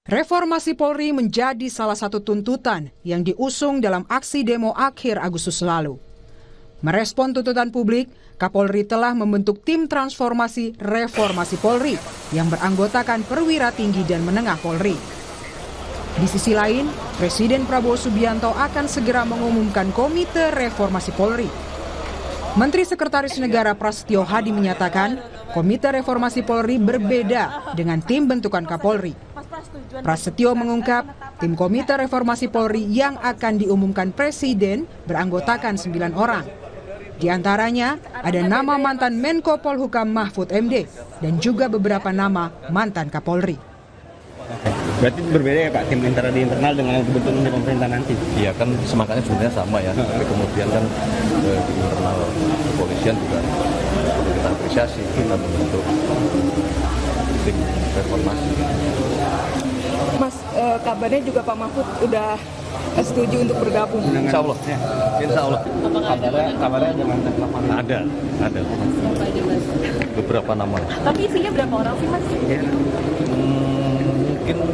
Reformasi Polri menjadi salah satu tuntutan yang diusung dalam aksi demo akhir Agustus lalu. Merespon tuntutan publik, Kapolri telah membentuk tim transformasi reformasi Polri yang beranggotakan perwira tinggi dan menengah Polri. Di sisi lain, Presiden Prabowo Subianto akan segera mengumumkan Komite Reformasi Polri. Menteri Sekretaris Negara Prasetyo Hadi menyatakan, Komite Reformasi Polri berbeda dengan tim bentukan Kapolri. Prasetyo mengungkap, tim Komite Reformasi Polri yang akan diumumkan Presiden beranggotakan 9 orang. Di antaranya ada nama mantan Menko Polhukam Mahfud MD dan juga beberapa nama mantan Kapolri. Berarti berbeda ya Pak, tim di internal dengan yang dibentuk di pemerintah nanti? Iya kan semangatnya sebenarnya sama ya, tapi kemudian kan di internal kepolisian juga perlu kita apresiasi, kita membentuk tim reformasi. Mas, kabarnya juga Pak Mahfud udah setuju untuk bergabung. Insya Allah. Insya Allah. Kabarnya ada mantan lapangan? Ada. Beberapa nama. Tapi isinya berapa orang sih Mas? Ya. Mungkin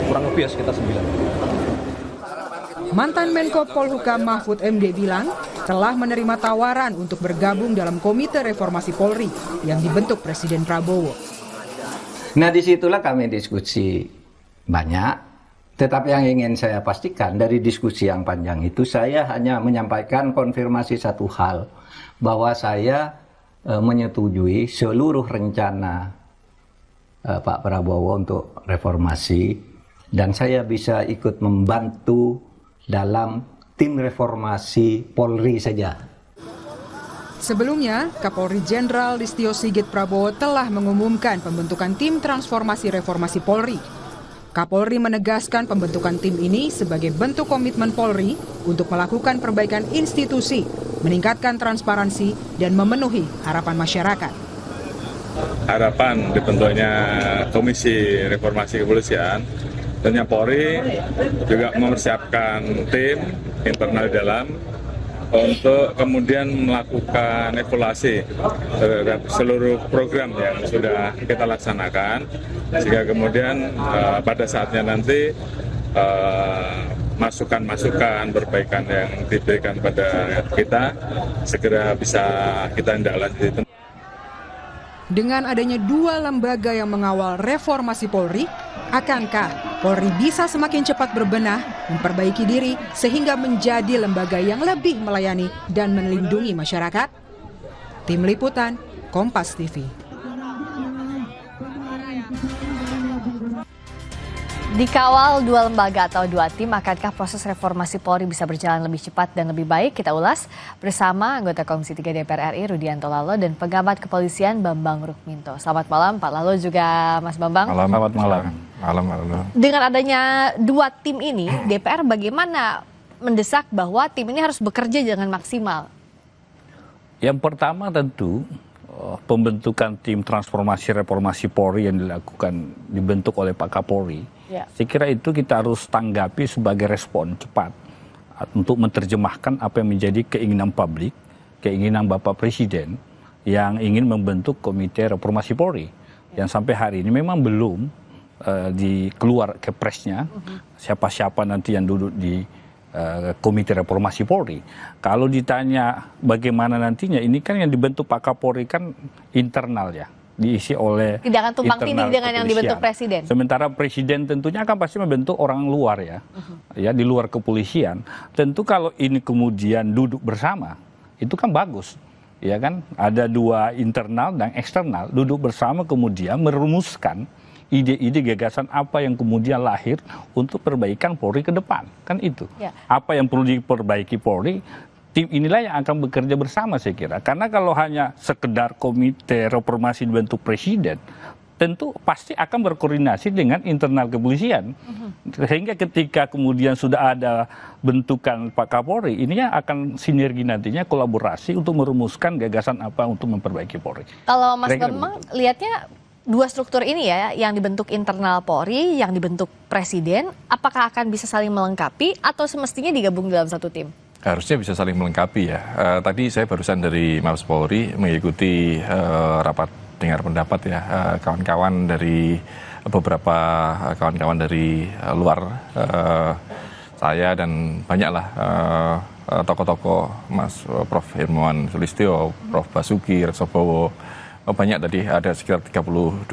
kurang lebih ya sekitar 9. Mantan Menko Polhukam Mahfud MD bilang telah menerima tawaran untuk bergabung dalam Komite Reformasi Polri yang dibentuk Presiden Prabowo. Nah, disitulah kami diskusi banyak, tetapi yang ingin saya pastikan dari diskusi yang panjang itu, saya hanya menyampaikan konfirmasi satu hal, bahwa saya menyetujui seluruh rencana Pak Prabowo untuk reformasi, dan saya bisa ikut membantu dalam tim reformasi Polri saja. Sebelumnya, Kapolri Jenderal Listio Sigit Prabowo telah mengumumkan pembentukan tim transformasi reformasi Polri. Kapolri menegaskan pembentukan tim ini sebagai bentuk komitmen Polri untuk melakukan perbaikan institusi, meningkatkan transparansi, dan memenuhi harapan masyarakat. Harapan dibentuknya Komisi Reformasi Kepolisian, tentunya Polri juga mempersiapkan tim internal di dalam untuk kemudian melakukan evaluasi terhadap seluruh program yang sudah kita laksanakan, sehingga kemudian pada saatnya nanti masukan-masukan perbaikan yang diberikan pada kita segera bisa kita tindak lanjuti. Dengan adanya 2 lembaga yang mengawal reformasi Polri, akankah Polri bisa semakin cepat berbenah, memperbaiki diri, sehingga menjadi lembaga yang lebih melayani dan melindungi masyarakat? Tim Liputan, Kompas TV. Dikawal 2 lembaga atau 2 tim, akankah proses reformasi Polri bisa berjalan lebih cepat dan lebih baik? Kita ulas bersama anggota Komisi 3 DPR RI Rudianto Lalo dan pengamat kepolisian Bambang Rukminto. Selamat malam Pak Lalo juga Mas Bambang. Selamat malam. Malam. Dengan adanya 2 tim ini, DPR bagaimana mendesak bahwa tim ini harus bekerja dengan maksimal? Yang pertama tentu pembentukan tim transformasi reformasi Polri yang dibentuk oleh Pak Kapolri. Ya. Saya kira itu kita harus tanggapi sebagai respon cepat untuk menerjemahkan apa yang menjadi keinginan publik, keinginan Bapak Presiden yang ingin membentuk Komite Reformasi Polri. Yang sampai hari ini memang belum dikeluar kepresnya siapa-siapa nanti yang duduk di Komite Reformasi Polri. Kalau ditanya bagaimana nantinya, ini kan yang dibentuk Pak Kapolri kan internal ya, diisi oleh tidak akan tumpang tindih dengan yang dibentuk Presiden. Sementara Presiden tentunya akan pasti membentuk orang luar ya, ya di luar kepolisian. Tentu kalau ini kemudian duduk bersama, itu kan bagus, ya kan? Ada 2 internal dan eksternal duduk bersama kemudian merumuskan ide-ide gagasan apa yang kemudian lahir untuk perbaikan Polri ke depan, kan itu. Ya. Apa yang perlu diperbaiki Polri, tim inilah yang akan bekerja bersama saya kira. Karena kalau hanya sekedar Komite Reformasi dibentuk Presiden, tentu pasti akan berkoordinasi dengan internal kepolisian. Sehingga ketika kemudian sudah ada bentukan Pak Kapolri, ini akan sinergi nantinya, kolaborasi untuk merumuskan gagasan apa untuk memperbaiki Polri. Kalau Mas Bambang lihatnya 2 struktur ini ya, yang dibentuk internal Polri, yang dibentuk Presiden, apakah akan bisa saling melengkapi atau semestinya digabung dalam satu tim? Harusnya bisa saling melengkapi ya. Tadi saya barusan dari Mabes Polri mengikuti rapat dengar pendapat ya kawan-kawan dari beberapa kawan-kawan dari luar, saya dan banyaklah tokoh-tokoh, Mas Prof. Hermawan Sulistyo, Prof. Basuki Reksobowo, banyak tadi, ada sekitar 32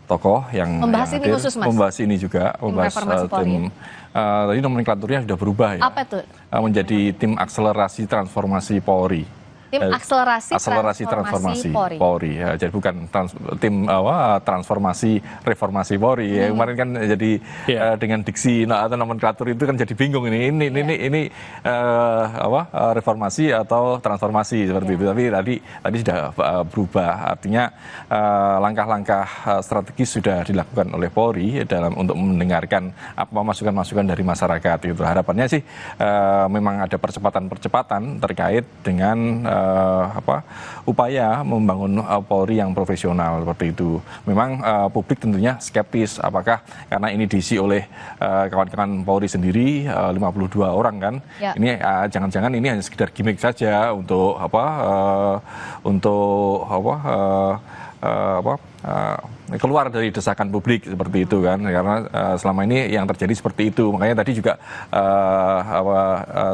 tokoh yang membahas yang ini hadir, khusus, Mas? membahas ini juga, membahas tim. Tadi nomenklaturnya sudah berubah ya. Apa itu? Menjadi tim akselerasi transformasi Polri. Tim akselerasi transformasi Polri. Ya, jadi bukan tim transformasi reformasi Polri. Ya, kemarin kan jadi dengan diksi atau nomenklatur itu kan jadi bingung ini reformasi atau transformasi seperti itu. Tapi tadi sudah berubah. Artinya langkah-langkah strategis sudah dilakukan oleh Polri untuk mendengarkan apa masukan-masukan dari masyarakat. Itu harapannya sih memang ada percepatan terkait dengan upaya membangun Polri yang profesional seperti itu. Memang publik tentunya skeptis apakah karena ini diisi oleh kawan-kawan Polri sendiri 52 orang kan. Ya. Ini jangan-jangan ini hanya sekedar gimmick saja untuk keluar dari desakan publik seperti itu kan, karena selama ini yang terjadi seperti itu. Makanya tadi juga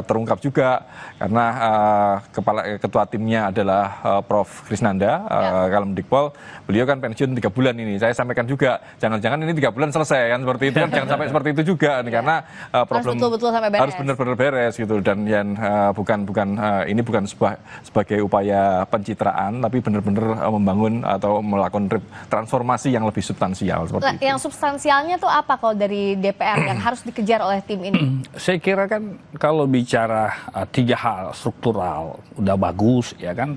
terungkap juga karena ketua timnya adalah Prof. Krisnanda Kalemdikpol. Beliau kan pensiun 3 bulan ini. Saya sampaikan juga jangan-jangan ini 3 bulan selesai kan, seperti itu kan. Jangan sampai seperti itu juga karena problem harus benar-benar beres gitu. Dan yang ini bukan sebagai upaya pencitraan, tapi benar-benar membangun atau melakukan transformasi yang lebih substansial seperti itu. Yang substansialnya tuh apa kalau dari DPR yang harus dikejar oleh tim ini? Saya kira kan kalau bicara 3 hal struktural udah bagus ya kan.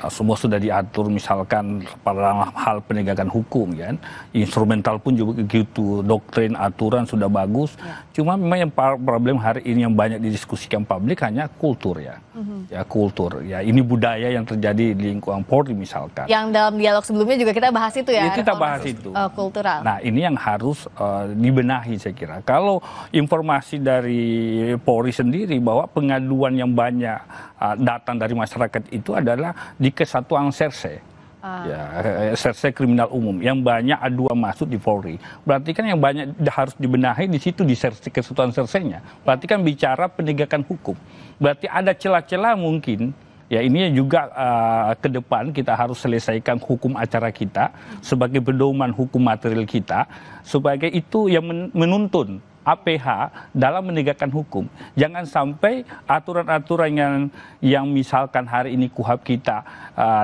Semua sudah diatur, misalkan pada hal penegakan hukum ya kan. Instrumental pun juga begitu, doktrin, aturan sudah bagus. Cuma memang yang problem hari ini yang banyak didiskusikan publik hanya kultur ya. Ya kultur, ya ini budaya yang terjadi di lingkungan Polri misalkan. Yang dalam dialog sebelumnya juga kita bahas itu ya. Kita bahas itu. Kultural. Nah ini yang harus dibenahi saya kira. Kalau informasi dari Polri sendiri bahwa pengaduan yang banyak datang dari masyarakat itu adalah di Kesatuan Serse. Serse Kriminal Umum yang banyak aduan masuk di Polri. Berarti kan yang banyak harus dibenahi di situ di Kesatuan Serse-nya. Berarti kan bicara penegakan hukum. Berarti ada celah-celah mungkin. Ya ini juga ke depan kita harus selesaikan hukum acara kita sebagai pedoman hukum material kita, sebagai itu yang menuntun APH dalam menegakkan hukum. Jangan sampai aturan-aturan yang misalkan hari ini KUHAP kita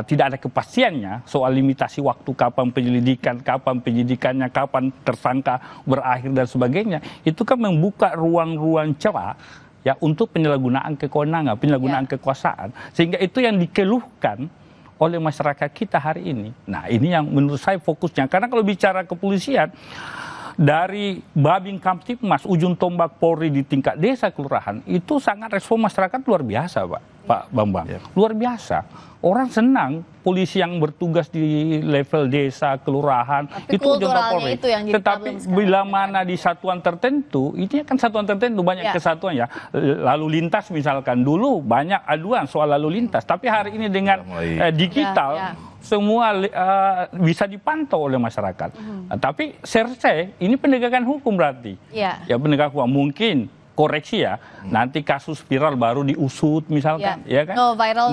tidak ada kepastiannya soal limitasi waktu, kapan penyidikannya, kapan tersangka berakhir dan sebagainya. Itu kan membuka ruang-ruang celah ya untuk penyalahgunaan kewenangan, penyalahgunaan kekuasaan. Sehingga itu yang dikeluhkan oleh masyarakat kita hari ini. Nah, ini yang menurut saya fokusnya. Karena kalau bicara kepolisian, dari Babin Kamtipmas, ujung tombak Polri di tingkat desa kelurahan, itu sangat respon masyarakat luar biasa, Pak Bambang. Luar biasa. Orang senang polisi yang bertugas di level desa, kelurahan, tapi itu ujung tombak Polri. Tetapi bila mana di satuan tertentu, ini kan satuan tertentu, banyak kesatuan ya. Lalu lintas misalkan, dulu banyak aduan soal lalu lintas. Tapi hari ini dengan digital, semua bisa dipantau oleh masyarakat. Tapi Serse ini penegakan hukum berarti. Ya penegakan hukum mungkin koreksi ya. Nanti kasus viral baru diusut misalkan, ya kan? No viral,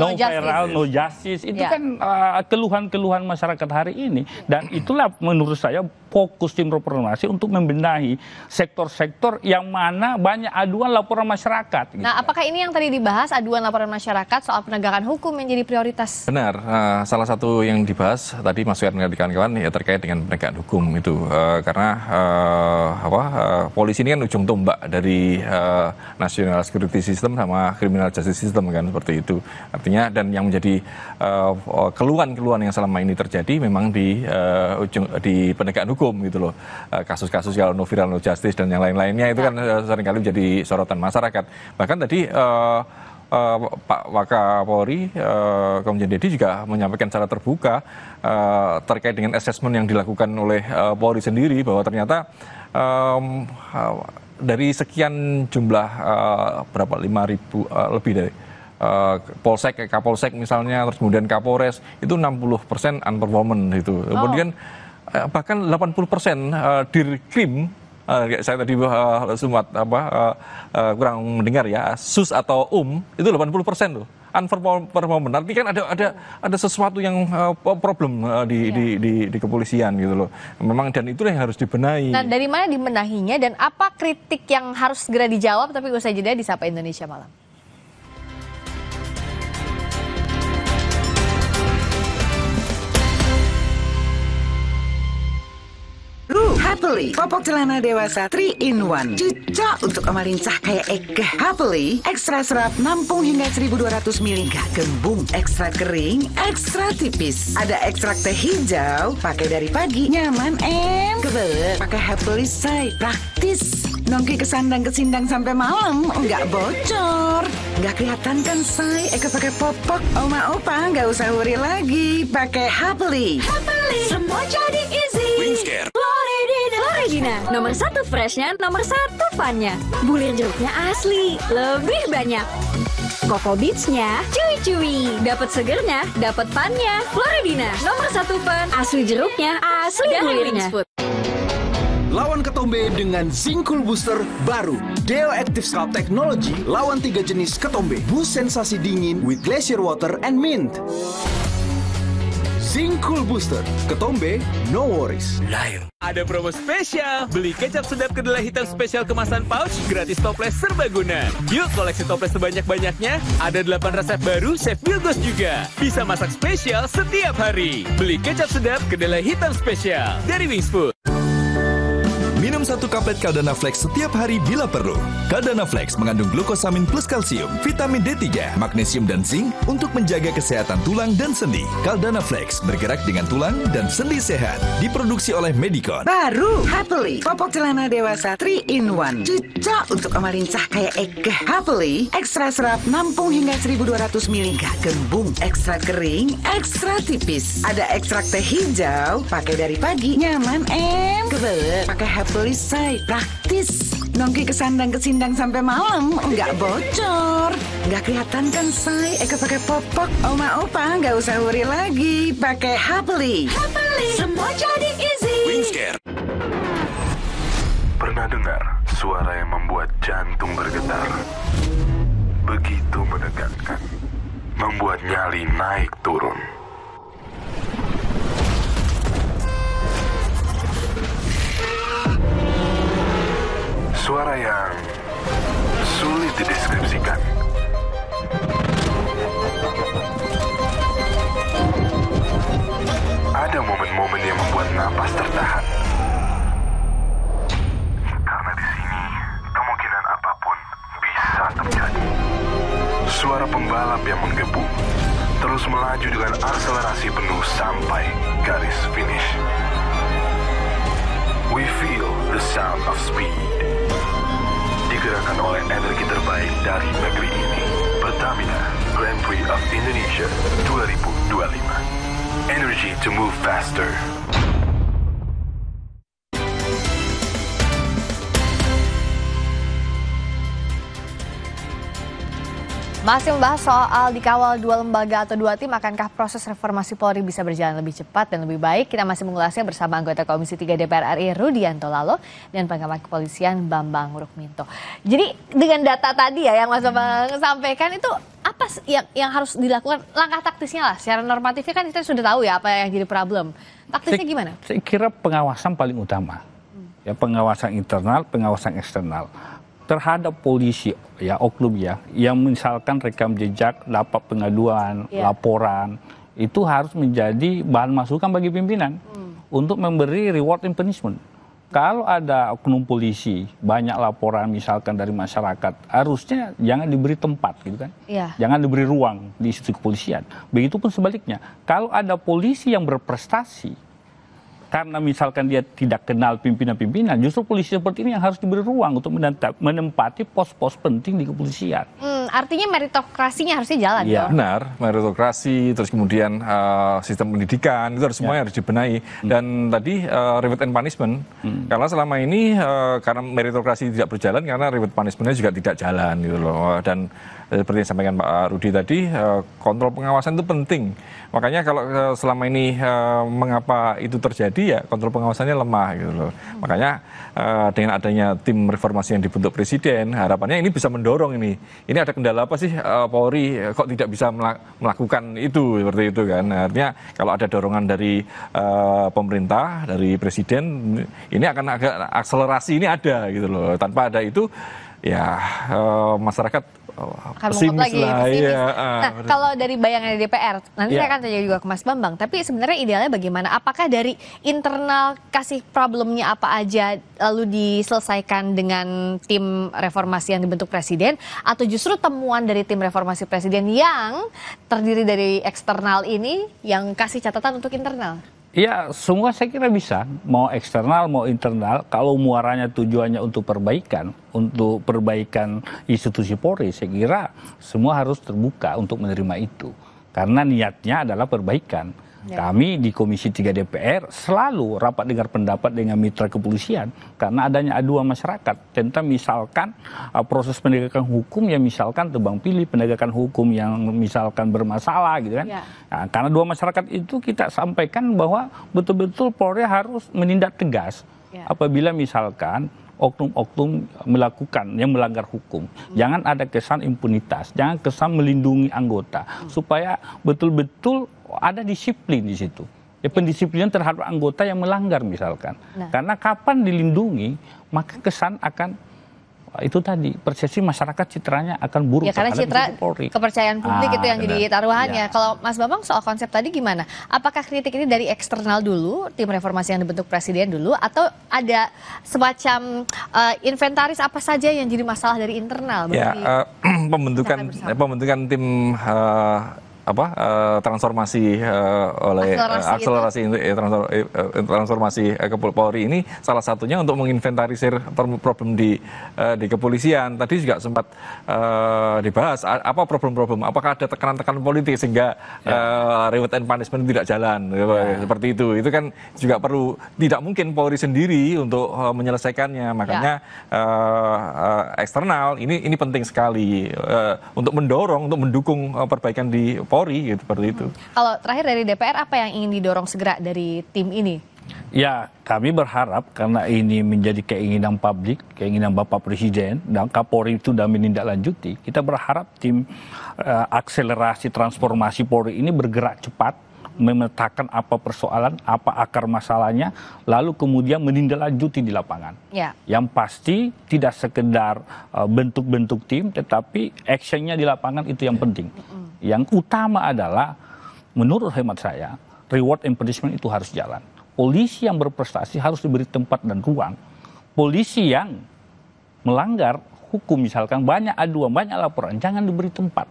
no justice. Itu kan keluhan-keluhan masyarakat hari ini. Dan itulah menurut saya fokus tim reformasi untuk membenahi sektor-sektor yang mana banyak aduan laporan masyarakat. Nah, apakah ini yang tadi dibahas, aduan laporan masyarakat soal penegakan hukum yang jadi prioritas? Benar. Salah satu yang dibahas tadi masukan dari kawan-kawan ya terkait dengan penegakan hukum itu. Karena polisi ini kan ujung tombak dari national security system sama criminal justice system kan, seperti itu. Artinya dan yang menjadi keluhan-keluhan yang selama ini terjadi memang di penegakan hukum gitu loh. Kasus-kasus kalau no viral no justice dan yang lain-lainnya itu kan seringkali menjadi sorotan masyarakat. Bahkan tadi Pak Wakapolri Komjen Dedi juga menyampaikan secara terbuka terkait dengan assessment yang dilakukan oleh Polri sendiri bahwa ternyata dari sekian jumlah berapa 5.000 lebih dari polsek, Kapolsek misalnya, terus kemudian Kapolres, itu 60% unperformance itu. Kemudian bahkan 80% Dirkrim, saya tadi sempat kurang mendengar ya, SUS atau itu 80% loh. Unperformance, artinya kan ada sesuatu yang problem di kepolisian gitu loh. Memang dan itulah yang harus dibenahi. Nah, dari mana dibenahinya dan apa kritik yang harus segera dijawab? Tapi usai jeda di Sapa Indonesia Malam. Happily, popok celana dewasa 3-in-1. Cocok untuk omalincah kayak Ega. Happily, ekstra serap nampung hingga 1200 ml. Gembung, ekstra kering, ekstra tipis. Ada ekstrak teh hijau, pakai dari pagi. Nyaman, kebelet. Pakai Happily say, praktis. Nongki kesandang-kesindang sampai malam, nggak bocor. Nggak kelihatan kan say, Ega pakai popok. Oma opa nggak usah worry lagi, pakai Happily. Happily, semua jadi easy. Wingscare. Floridina, nomor 1 freshnya, nomor 1 funnya. Bulir jeruknya asli, lebih banyak. Coco Beats-nya cuy-cuy, dapat segernya, dapat funnya. Floridina, nomor 1 fun, asli jeruknya, asli bulirnya. Lawan ketombe dengan Zinc Cool Booster baru. Deo Active Scalp Technology lawan 3 jenis ketombe. Boost sensasi dingin with glacier water and mint. Zinc Cool Booster, ketombe, no worries. Lion. Ada promo spesial, beli kecap sedap kedelai hitam spesial kemasan pouch, gratis toples serbaguna. Yuk koleksi toples sebanyak-banyaknya, ada 8 resep baru, Chef Wilgos juga. Bisa masak spesial setiap hari. Beli kecap sedap kedelai hitam spesial dari Wings Food. Minum 1 kaplet Caldana Flex setiap hari bila perlu. Caldana Flex mengandung glukosamin plus kalsium, vitamin D3, magnesium dan zinc untuk menjaga kesehatan tulang dan sendi. Caldana Flex bergerak dengan tulang dan sendi sehat. Diproduksi oleh Medicon. Baru Happily, popok celana dewasa 3-in-1. Cocok untuk omalincah kayak Ega. Happily, ekstra serap nampung hingga 1200 ml. Gembung, ekstra kering, ekstra tipis. Ada ekstrak teh hijau, pakai dari pagi. Nyaman, kebelet. Pakai Happily say, praktis. Nongki kesandang-kesindang sampai malam, nggak bocor. Nggak kelihatan kan say, Eka pakai popok. Oma opa nggak usah worry lagi, pakai Happily. Happily, semua jadi easy. Wingscare. Pernah dengar suara yang membuat jantung bergetar? Begitu menegangkan, membuat nyali naik turun. Suara yang sulit dideskripsikan. Ada momen-momen yang membuat napas tertahan. Karena di sini kemungkinan apapun bisa terjadi. Suara pembalap yang menggebu, terus melaju dengan akselerasi penuh sampai garis finish. We feel the sound of speed. Digerakkan oleh energi terbaik dari negeri ini. Pertamina Grand Prix of Indonesia 2025. Energy to move faster. Masih membahas soal dikawal 2 lembaga atau 2 tim, akankah proses reformasi Polri bisa berjalan lebih cepat dan lebih baik? Kita masih mengulasnya bersama anggota Komisi 3 DPR RI Rudianto Lalo dan pengamat kepolisian Bambang Rukminto. Jadi dengan data tadi ya yang Mas Bambang sampaikan itu apa yang harus dilakukan? Langkah taktisnya lah, secara normatifnya kan kita sudah tahu ya apa yang jadi problem. Taktisnya gimana? Saya kira pengawasan paling utama. Ya, pengawasan internal, pengawasan eksternal. Terhadap polisi ya oknum ya yang misalkan rekam jejak, dapat pengaduan, laporan itu harus menjadi bahan masukan bagi pimpinan untuk memberi reward and punishment. Kalau ada oknum polisi banyak laporan misalkan dari masyarakat, harusnya jangan diberi tempat gitu kan, jangan diberi ruang di institusi kepolisian. Begitupun sebaliknya, kalau ada polisi yang berprestasi karena misalkan dia tidak kenal pimpinan-pimpinan, justru polisi seperti ini yang harus diberi ruang untuk menempati pos-pos penting di kepolisian. artinya meritokrasinya harusnya jalan. Ya, benar, meritokrasi, terus kemudian sistem pendidikan itu harus semuanya harus dibenahi. Dan tadi reward and punishment, karena selama ini karena meritokrasi tidak berjalan, karena reward punishmentnya juga tidak jalan gitu loh. Dan seperti yang disampaikan Pak Rudi tadi, kontrol pengawasan itu penting. Makanya kalau selama ini mengapa itu terjadi, ya kontrol pengawasannya lemah gitu loh. Makanya dengan adanya tim reformasi yang dibentuk Presiden, harapannya ini bisa mendorong ini. Ini ada kendala apa sih Polri kok tidak bisa melakukan itu seperti itu kan? Artinya kalau ada dorongan dari pemerintah, dari Presiden, ini akan agak akselerasi ini ada gitu loh. Tanpa ada itu, ya masyarakat akan menguap lagi, pesimis. Nah, kalau dari bayangan DPR, nanti saya akan tanya juga ke Mas Bambang, tapi sebenarnya idealnya bagaimana? Apakah dari internal kasih problemnya apa aja lalu diselesaikan dengan tim reformasi yang dibentuk Presiden, atau justru temuan dari tim reformasi Presiden yang terdiri dari eksternal ini yang kasih catatan untuk internal? Ya, semua saya kira bisa, mau eksternal, mau internal, kalau muaranya tujuannya untuk perbaikan institusi Polri, saya kira semua harus terbuka untuk menerima itu. Karena niatnya adalah perbaikan. Kami di Komisi 3 DPR selalu rapat dengar pendapat dengan mitra kepolisian karena adanya aduan masyarakat tentang misalkan proses penegakan hukum yang misalkan tebang pilih, penegakan hukum yang misalkan bermasalah gitu kan. Nah, karena dua masyarakat itu kita sampaikan bahwa betul-betul Polri harus menindak tegas apabila misalkan oknum-oknum melakukan yang melanggar hukum. Jangan ada kesan impunitas, jangan kesan melindungi anggota, supaya betul-betul ada disiplin di situ. Ya, pendisiplinan terhadap anggota yang melanggar misalkan. Karena kapan dilindungi, maka kesan akan itu tadi, persepsi masyarakat citranya akan buruk. Ya, karena citra kepercayaan publik itu yang jadi taruhannya. Kalau Mas Bambang soal konsep tadi gimana? Apakah kritik ini dari eksternal dulu, tim reformasi yang dibentuk Presiden dulu, atau ada semacam inventaris apa saja yang jadi masalah dari internal? Ya, pembentukan tim transformasi oleh transformasi Polri ini salah satunya untuk menginventarisir problem di kepolisian. Tadi juga sempat dibahas apa problem-problem, apakah ada tekanan-tekanan politik sehingga reward and punishment tidak jalan seperti itu. Itu kan juga perlu, tidak mungkin Polri sendiri untuk menyelesaikannya. Makanya eksternal ini penting sekali untuk mendorong, untuk mendukung perbaikan di Polri gitu, seperti itu. Kalau terakhir dari DPR, apa yang ingin didorong segera dari tim ini? Ya, kami berharap karena ini menjadi keinginan publik, keinginan Bapak Presiden dan Kapolri itu sudah menindaklanjuti. Kita berharap tim akselerasi transformasi Polri ini bergerak cepat, memetakan apa persoalan, apa akar masalahnya, lalu kemudian menindaklanjuti di lapangan. Yang pasti tidak sekedar bentuk-bentuk tim, tetapi actionnya di lapangan itu yang penting. Yang utama adalah, menurut hemat saya, reward and punishment itu harus jalan. Polisi yang berprestasi harus diberi tempat dan ruang. Polisi yang melanggar hukum misalkan, banyak aduan, banyak laporan, jangan diberi tempat.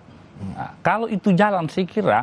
Nah, kalau itu jalan, saya kira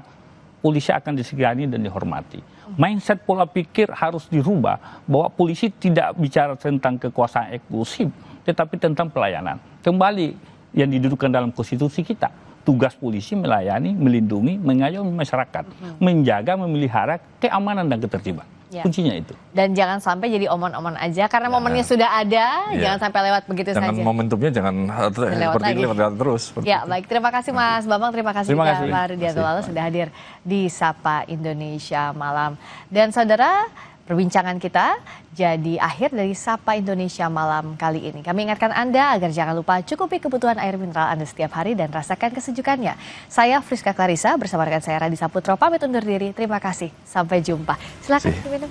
polisi akan disegani dan dihormati. Mindset pola pikir harus dirubah, bahwa polisi tidak bicara tentang kekuasaan eksklusif, tetapi tentang pelayanan. Kembali yang didudukan dalam konstitusi kita. Tugas polisi melayani, melindungi, mengayomi masyarakat, menjaga, memelihara keamanan dan ketertiban. Kuncinya itu. Dan jangan sampai jadi omon-omon aja, karena momennya sudah ada, jangan sampai lewat begitu saja. Momentumnya jangan lewat terus. Ya, baik. Terima kasih Mas Bambang, terima kasih juga Pak Rudianto Lalo sudah hadir di Sapa Indonesia Malam. Dan saudara, perbincangan kita jadi akhir dari Sapa Indonesia Malam kali ini. Kami ingatkan Anda agar jangan lupa cukupi kebutuhan air mineral Anda setiap hari dan rasakan kesejukannya. Saya Friska Clarissa bersama rekan saya Radhi Saputro pamit undur diri. Terima kasih. Sampai jumpa. Silakan diminum.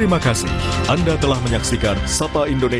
Terima kasih. Anda telah menyaksikan Sapa Indonesia.